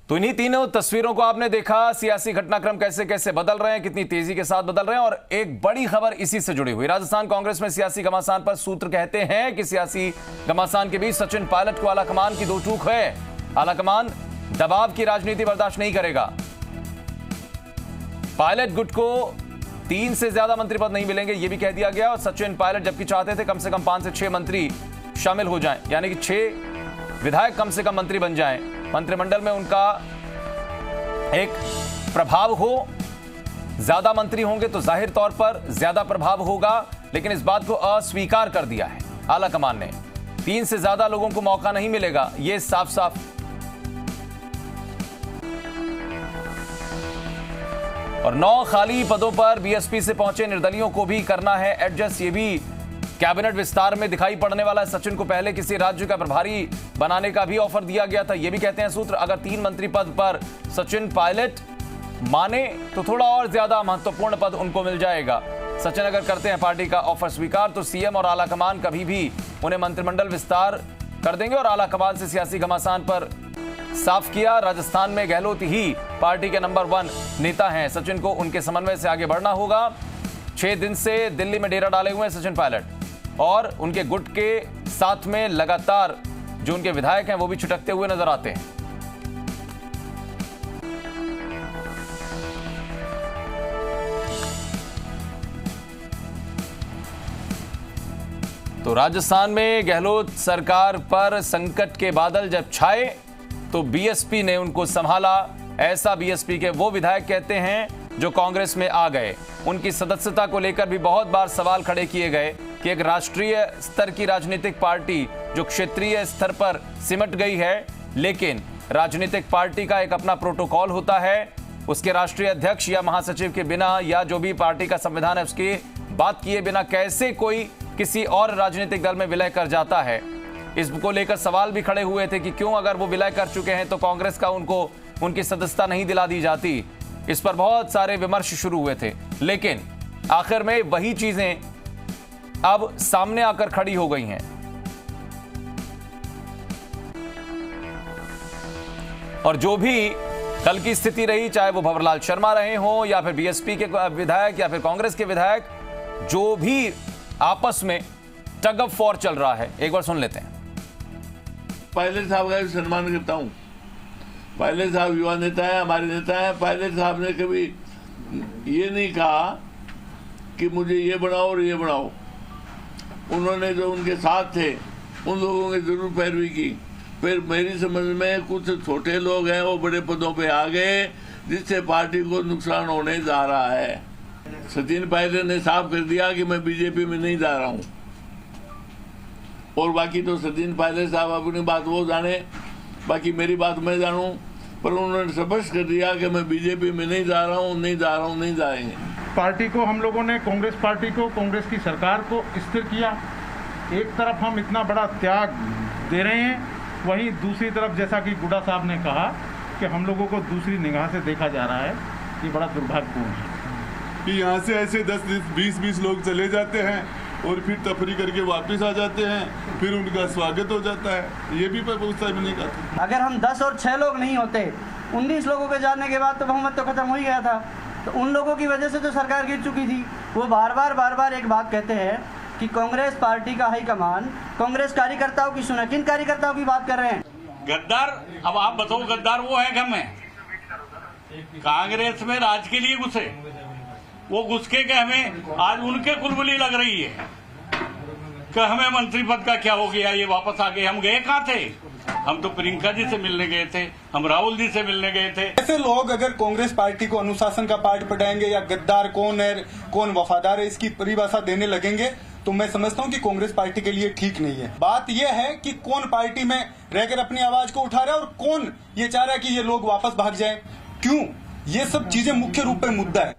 तो इन्हीं तीनों तस्वीरों को आपने देखा, सियासी घटनाक्रम कैसे कैसे बदल रहे हैं, कितनी तेजी के साथ बदल रहे हैं। और एक बड़ी खबर इसी से जुड़ी हुई, राजस्थान कांग्रेस में सियासी घमासान पर सूत्र कहते हैं कि सियासी घमासान के बीच सचिन पायलट को आलाकमान की दो टूक है। आलाकमान दबाव की राजनीति बर्दाश्त नहीं करेगा। पायलट गुट को 3 से ज्यादा मंत्री पद नहीं मिलेंगे, यह भी कह दिया गया। और सचिन पायलट जबकि चाहते थे कम से कम 5 से 6 मंत्री शामिल हो जाएं, यानी कि 6 विधायक कम से कम मंत्री बन जाएं, मंत्रिमंडल में उनका एक प्रभाव हो। ज्यादा मंत्री होंगे तो जाहिर तौर पर ज्यादा प्रभाव होगा, लेकिन इस बात को अस्वीकार कर दिया है आलाकमान ने। 3 से ज्यादा लोगों को मौका नहीं मिलेगा, यह साफ साफ। और 9 खाली पदों पर बीएसपी से पहुंचे निर्दलियों को भी करना है एडजस्ट, ये भी कैबिनेट विस्तार में दिखाई पड़ने वाला है। सचिन को पहले किसी राज्य का प्रभारी बनाने का भी ऑफर दिया गया था, यह भी कहते हैं सूत्र। अगर 3 मंत्री पद पर सचिन पायलट माने तो थोड़ा और ज्यादा महत्वपूर्ण पद उनको मिल जाएगा। सचिन अगर करते हैं पार्टी का ऑफर स्वीकार तो सीएम और आलाकमान कभी भी उन्हें मंत्रिमंडल विस्तार कर देंगे। और आलाकमान से सियासी घमासान पर साफ किया, राजस्थान में गहलोत ही पार्टी के नंबर 1 नेता हैं। सचिन को उनके समन्वय से आगे बढ़ना होगा। 6 दिन से दिल्ली में डेरा डाले हुए हैं सचिन पायलट, और उनके गुट के साथ में लगातार जो उनके विधायक हैं वो भी छिटकते हुए नजर आते हैं। तो राजस्थान में गहलोत सरकार पर संकट के बादल जब छाए तो बीएसपी ने उनको संभाला। ऐसा बीएसपी के वो विधायक कहते हैं जो कांग्रेस में आ गए। उनकी सदस्यता को लेकर भी बहुत बार सवाल खड़े किए गए कि एक राष्ट्रीय स्तर की राजनीतिक पार्टी जो क्षेत्रीय स्तर पर सिमट गई है, लेकिन राजनीतिक पार्टी का एक अपना प्रोटोकॉल होता है। उसके राष्ट्रीय अध्यक्ष या महासचिव के बिना या जो भी पार्टी का संविधान है उसकी बात किए बिना कैसे कोई किसी और राजनीतिक दल में विलय कर जाता है। इसको लेकर सवाल भी खड़े हुए थे कि क्यों अगर वो विलय कर चुके हैं तो कांग्रेस का उनको उनकी सदस्यता नहीं दिला दी जाती। इस पर बहुत सारे विमर्श शुरू हुए थे, लेकिन आखिर में वही चीजें अब सामने आकर खड़ी हो गई हैं। और जो भी कल की स्थिति रही, चाहे वो भंवरलाल शर्मा रहे हों या फिर बीएसपी के विधायक या फिर कांग्रेस के विधायक, जो भी आपस में टग ऑफ वॉर चल रहा है, एक बार सुन लेते हैं। पायलट साहब का भी सम्मान करता हूं। पायलट साहब युवा नेता है, हमारे नेता है। पायलट साहब ने कभी ये नहीं कहा कि मुझे ये बनाओ और ये बनाओ। उन्होंने जो उनके साथ थे उन लोगों की जरूर पैरवी की। फिर मेरी समझ में कुछ छोटे लोग हैं वो बड़े पदों पे आ गए, जिससे पार्टी को नुकसान होने जा रहा है। सचिन पायलट ने साफ कर दिया कि मैं बीजेपी में नहीं जा रहा हूं। और बाकी तो सचिन पायलट साहब अपनी बात वो जाने, बाकी मेरी बात मैं जानूं, पर उन्होंने स्पष्ट कर दिया कि मैं बीजेपी में नहीं जा रहा हूं, नहीं जा रहा हूं, नहीं जाएंगे। पार्टी को हम लोगों ने, कांग्रेस पार्टी को, कांग्रेस की सरकार को स्थिर किया। एक तरफ हम इतना बड़ा त्याग दे रहे हैं, वहीं दूसरी तरफ जैसा कि गुड्डा साहब ने कहा कि हम लोगों को दूसरी निगाह से देखा जा रहा है। ये बड़ा दुर्भाग्यपूर्ण है कि यहाँ से ऐसे 10-20 लोग चले जाते हैं और फिर तफरी करके वापस आ जाते हैं, फिर उनका स्वागत हो जाता है। ये भी बहुत टाइम नहीं करता। अगर हम 10 और 6 लोग नहीं होते, 19 लोगों के जाने के बाद तो बहुमत तो खत्म हो ही गया था। तो उन लोगों की वजह से तो सरकार गिर चुकी थी। वो बार बार एक बात कहते हैं कि कांग्रेस पार्टी का हाईकमान कांग्रेस कार्यकर्ताओं की सुना। किन कार्यकर्ताओं की बात कर रहे हैं? गद्दार। अब आप बताओ, गद्दार वो है कि हमें कांग्रेस में राज के लिए घुसे, वो घुस के हमें आज उनके कुलबुली लग रही है कि हमें मंत्री पद का क्या हो गया, ये वापस आ गए। हम गए कहाँ थे? हम तो प्रियंका जी से मिलने गए थे, हम राहुल जी से मिलने गए थे। ऐसे लोग अगर कांग्रेस पार्टी को अनुशासन का पाठ पढ़ाएंगे या गद्दार कौन है कौन वफादार है इसकी परिभाषा देने लगेंगे तो मैं समझता हूं कि कांग्रेस पार्टी के लिए ठीक नहीं है। बात यह है कि कौन पार्टी में रहकर अपनी आवाज को उठा रहा है और कौन ये चाह रहा है कि ये लोग वापस भाग जाए। क्यों? ये सब चीजें मुख्य रूप में मुद्दा है।